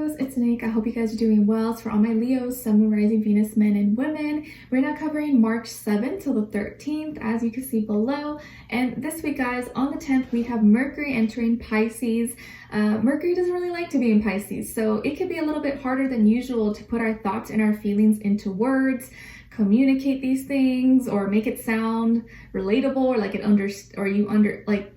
Leos, it's Nick. I hope you guys are doing well. So for all my Leos, Sun, Moon, Rising, Venus, men and women, we're now covering March 7th till the 13th, as you can see below. And this week, guys, on the 10th, we have Mercury entering Pisces. Mercury doesn't really like to be in Pisces, so it could be a little bit harder than usual to put our thoughts and our feelings into words, communicate these things, or make it sound relatable, or like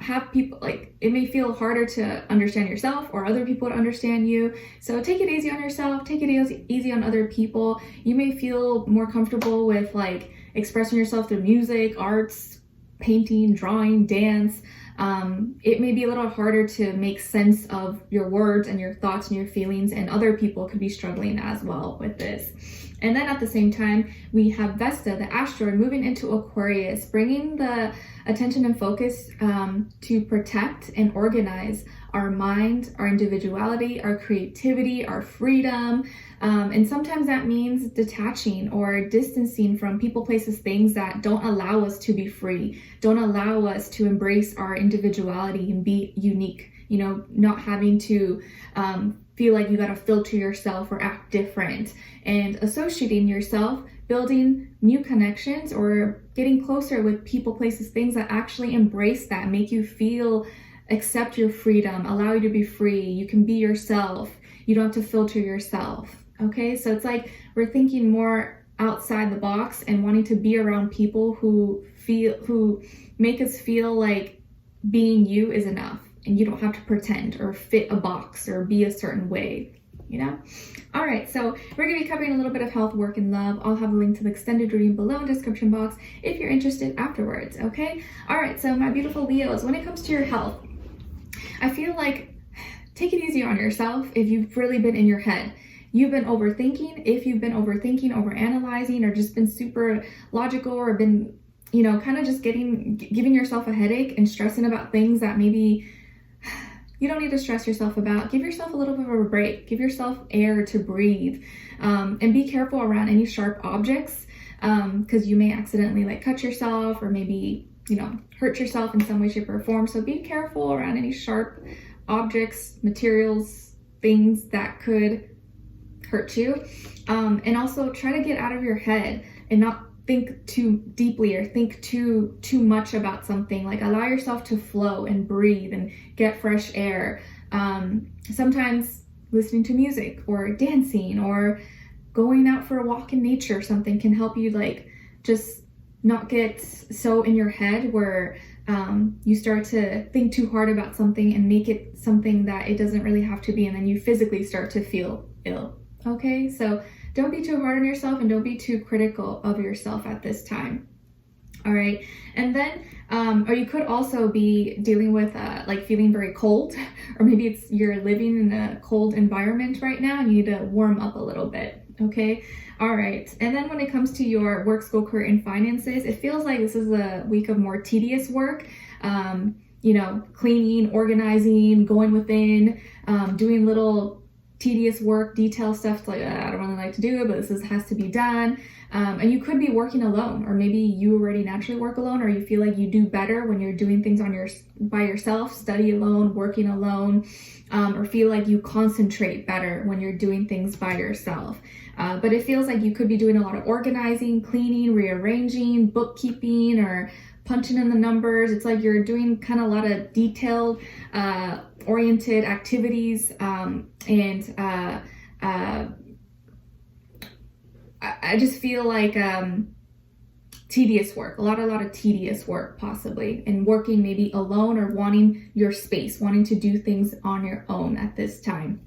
have people, like, it may feel harder to understand yourself or other people to understand you. So take it easy on yourself, take it easy on other people. You may feel more comfortable with like expressing yourself through music, arts, painting, drawing, dance. It may be a little harder to make sense of your words and your thoughts and your feelings, and other people could be struggling as well with this. And then at the same time, we have Vesta, the asteroid, moving into Aquarius, bringing the attention and focus to protect and organize our mind, our individuality, our creativity, our freedom. And sometimes that means detaching or distancing from people, places, things that don't allow us to be free, don't allow us to embrace our individuality and be unique, you know, not having to feel like you got to filter yourself or act different, and associating yourself, building new connections or getting closer with people, places, things that actually embrace that, make you feel, accept your freedom, allow you to be free. You can be yourself. You don't have to filter yourself. Okay, so it's like we're thinking more outside the box and wanting to be around people who make us feel like being you is enough, and you don't have to pretend or fit a box or be a certain way, you know? All right, so we're gonna be covering a little bit of health, work, and love. I'll have a link to the extended reading below in the description box if you're interested afterwards, okay? All right, so my beautiful Leos, when it comes to your health, I feel like take it easy on yourself if you've really been in your head. You've been overthinking. If you've been overthinking, overanalyzing, or just been super logical, or been, you know, kind of just giving yourself a headache and stressing about things that maybe you don't need to stress yourself about. Give yourself a little bit of a break. Give yourself air to breathe, and be careful around any sharp objects, because you may accidentally like cut yourself, or maybe, you know, hurt yourself in some way, shape, or form. So be careful around any sharp objects, materials, things that could hurt you. And also try to get out of your head and not think too deeply or think too much about something. Like, allow yourself to flow and breathe and get fresh air. Sometimes listening to music or dancing or going out for a walk in nature, something can help you like just not get so in your head where you start to think too hard about something and make it something that it doesn't really have to be, and then you physically start to feel ill. Okay, so don't be too hard on yourself and don't be too critical of yourself at this time. All right, and then or you could also be dealing with like feeling very cold, or maybe it's you're living in a cold environment right now and you need to warm up a little bit. Okay, all right. And then when it comes to your work, school, career, and finances, it feels like this is a week of more tedious work. You know, cleaning, organizing, going within, doing little tedious work, detail stuff. Like, I don't really like to do it, but this has to be done. And you could be working alone, or maybe you already naturally work alone, or you feel like you do better when you're doing things by yourself, study alone, working alone, or feel like you concentrate better when you're doing things by yourself. But it feels like you could be doing a lot of organizing, cleaning, rearranging, bookkeeping, or punching in the numbers. It's like you're doing kind of a lot of detailed, oriented activities, and I just feel like tedious work, a lot of tedious work possibly, and working maybe alone, or wanting your space, wanting to do things on your own at this time.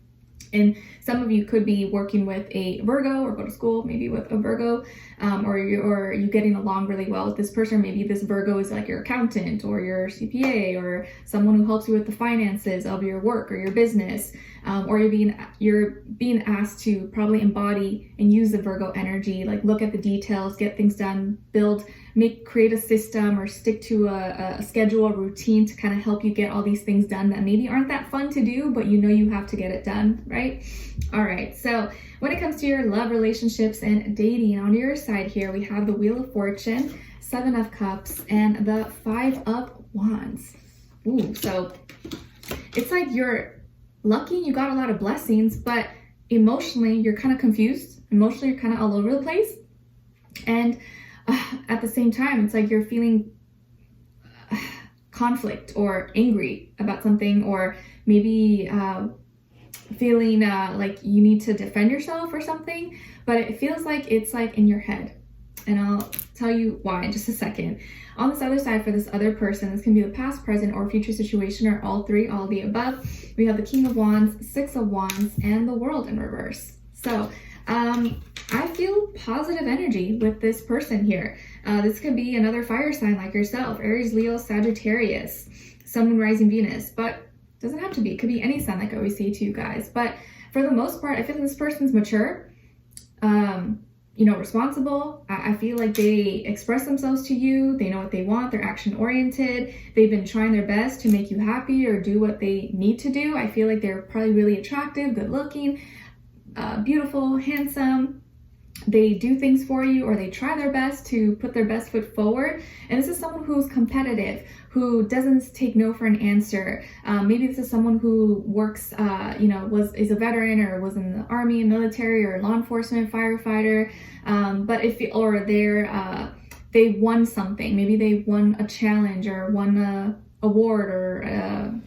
And some of you could be working with a Virgo, or go to school maybe with a Virgo, or you getting along really well with this person. Maybe this Virgo is like your accountant or your CPA, or someone who helps you with the finances of your work or your business, or you're being asked to probably embody and use the Virgo energy, like look at the details, get things done, create a system, or stick to a schedule, a routine to kind of help you get all these things done that maybe aren't that fun to do, but you know you have to get it done, right? All right, so when it comes to your love, relationships, and dating, on your side here, we have the Wheel of Fortune, 7 of Cups, and the 5 of Wands. Ooh, so it's like you're lucky, you got a lot of blessings, but emotionally you're kind of confused. Emotionally you're kind of all over the place. And at the same time, it's like you're feeling conflict or angry about something, or maybe feeling like you need to defend yourself or something, but it feels like it's like in your head. And I'll tell you why in just a second. On this other side, for this other person, this can be the past, present, or future situation, or all three, all of the above. We have the King of Wands, Six of Wands, and the World in reverse. So I feel positive energy with this person here. This could be another fire sign like yourself, Aries, Leo, Sagittarius, Sun, Moon, Rising, Venus, but doesn't have to be. It could be any sign, like I always say to you guys. But for the most part, I feel like this person's mature, responsible. I feel like they express themselves to you. They know what they want. They're action oriented. They've been trying their best to make you happy or do what they need to do. I feel like they're probably really attractive, good looking, beautiful, handsome. They do things for you, or they try their best to put their best foot forward. And this is someone who's competitive, who doesn't take no for an answer. Maybe this is someone who works, is a veteran or was in the army, military, or law enforcement, firefighter. But they won something. Maybe they won a challenge or won a award, or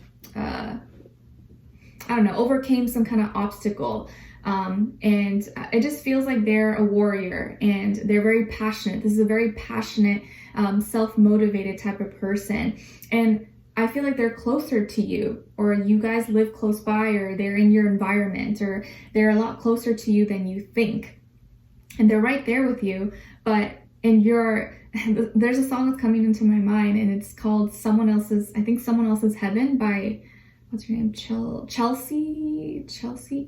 overcame some kind of obstacle. And it just feels like they're a warrior and they're very passionate. This is a very passionate, self-motivated type of person. And I feel like they're closer to you, or you guys live close by, or they're in your environment, or they're a lot closer to you than you think. And they're right there with you, but there's a song that's coming into my mind, and it's called Someone Else's Heaven by, what's her name? Chelsea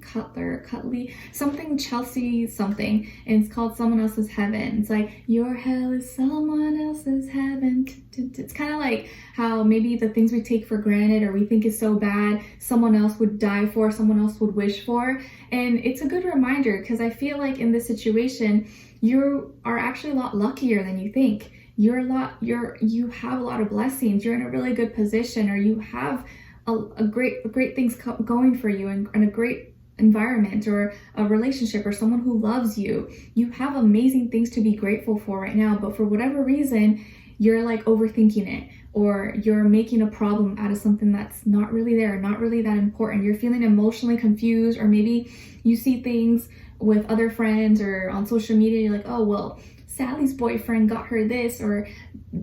Cutley, something Chelsea something, and it's called Someone Else's Heaven. It's like, your hell is someone else's heaven. It's kind of like how maybe the things we take for granted or we think is so bad, someone else would die for, someone else would wish for. And it's a good reminder, because I feel like in this situation, you are actually a lot luckier than you think. You have a lot of blessings. You're in a really good position, or you have a great things going for you, and a great environment, or a relationship, or someone who loves you. You have amazing things to be grateful for right now, but for whatever reason, you're like overthinking it, or you're making a problem out of something that's not really there, not really that important. You're feeling emotionally confused, or maybe you see things with other friends or on social media. You're like, oh, well, Sally's boyfriend got her this, or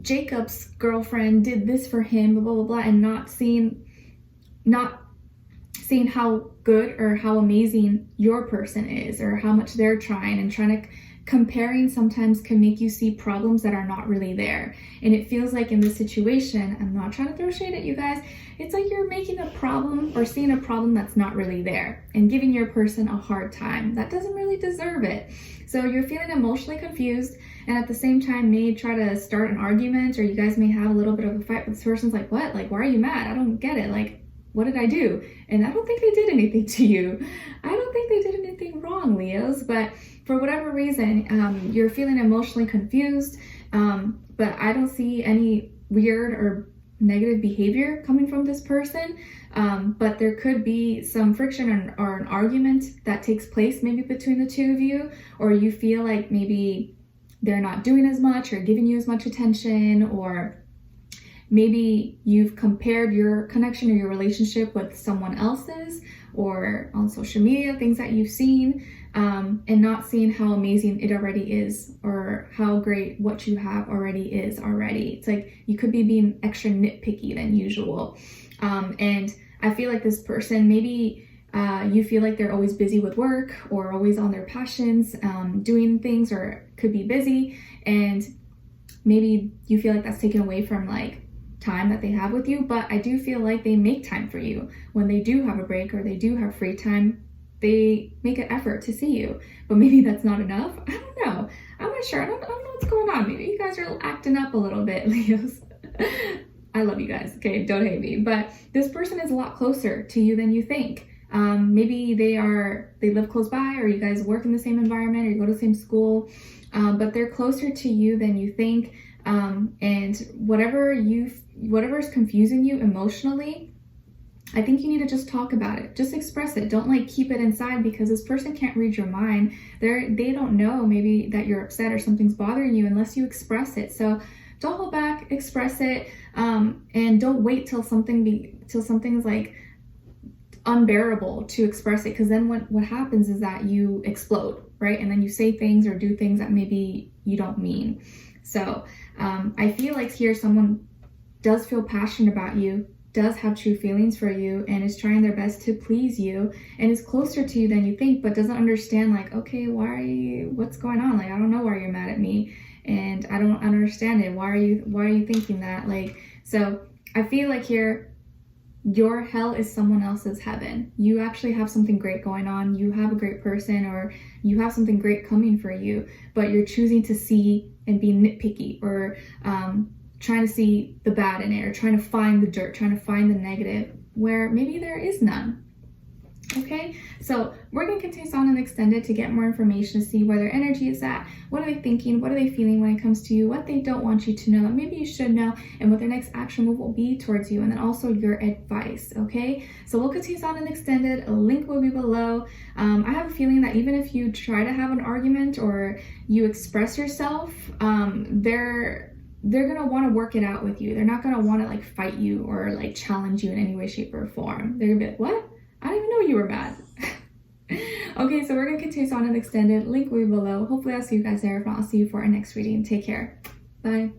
Jacob's girlfriend did this for him, blah, blah, blah, and not seeing how good or how amazing your person is, or how much they're trying, and comparing sometimes can make you see problems that are not really there. And it feels like in this situation, I'm not trying to throw shade at you guys, it's like you're making a problem or seeing a problem that's not really there, and giving your person a hard time that doesn't really deserve it. So you're feeling emotionally confused, and at the same time may try to start an argument, or you guys may have a little bit of a fight, but this person's like, what? Like, why are you mad? I don't get it. Like, what did I do? And I don't think they did anything to you. I don't think they did anything wrong, Leos, but for whatever reason, you're feeling emotionally confused, but I don't see any weird or negative behavior coming from this person, but there could be some friction or an argument that takes place maybe between the two of you, or you feel like maybe they're not doing as much or giving you as much attention, or maybe you've compared your connection or your relationship with someone else's, or on social media, things that you've seen, and not seeing how amazing it already is, or how great what you have already is already. It's like you could be being extra nitpicky than usual. And I feel like this person, maybe you feel like they're always busy with work, or always on their passions, doing things, or could be busy. And maybe you feel like that's taken away from like time that they have with you, but I do feel like they make time for you. When they do have a break, or they do have free time, they make an effort to see you. But maybe that's not enough. I don't know. I'm not sure. I don't know what's going on. Maybe you guys are acting up a little bit, Leos. I love you guys. Okay, don't hate me. But this person is a lot closer to you than you think. Maybe they live close by, or you guys work in the same environment, or you go to the same school, but they're closer to you than you think. And whatever is confusing you emotionally, I think you need to just talk about it. Just express it. Don't like keep it inside, because this person can't read your mind. They don't know maybe that you're upset or something's bothering you unless you express it. So don't hold back, express it, and don't wait till something's like unbearable to express it, because then what happens is that you explode, right? And then you say things or do things that maybe you don't mean. So I feel like here someone does feel passionate about you, does have true feelings for you, and is trying their best to please you, and is closer to you than you think, but doesn't understand, like, okay, what's going on? Like, I don't know why you're mad at me, and I don't understand it. Why are you thinking that? Like, so I feel like here, your hell is someone else's heaven. You actually have something great going on. You have a great person, or you have something great coming for you, but you're choosing to see and be nitpicky, or trying to see the bad in it, or trying to find the dirt, trying to find the negative where maybe there is none. Okay, so we're going to continue on and extend it to get more information, to see where their energy is at, what are they thinking, what are they feeling when it comes to you, what they don't want you to know, that maybe you should know, and what their next action move will be towards you, and then also your advice. Okay, so we'll continue on and extend it. A link will be below. I have a feeling that even if you try to have an argument or you express yourself, they're going to want to work it out with you. They're not going to want to like fight you or like challenge you in any way, shape, or form. They're going to be like, what? I didn't even know you were mad. Okay, so we're going to continue on and extend it. Link will be below. Hopefully I'll see you guys there. If not, I'll see you for our next reading. Take care. Bye.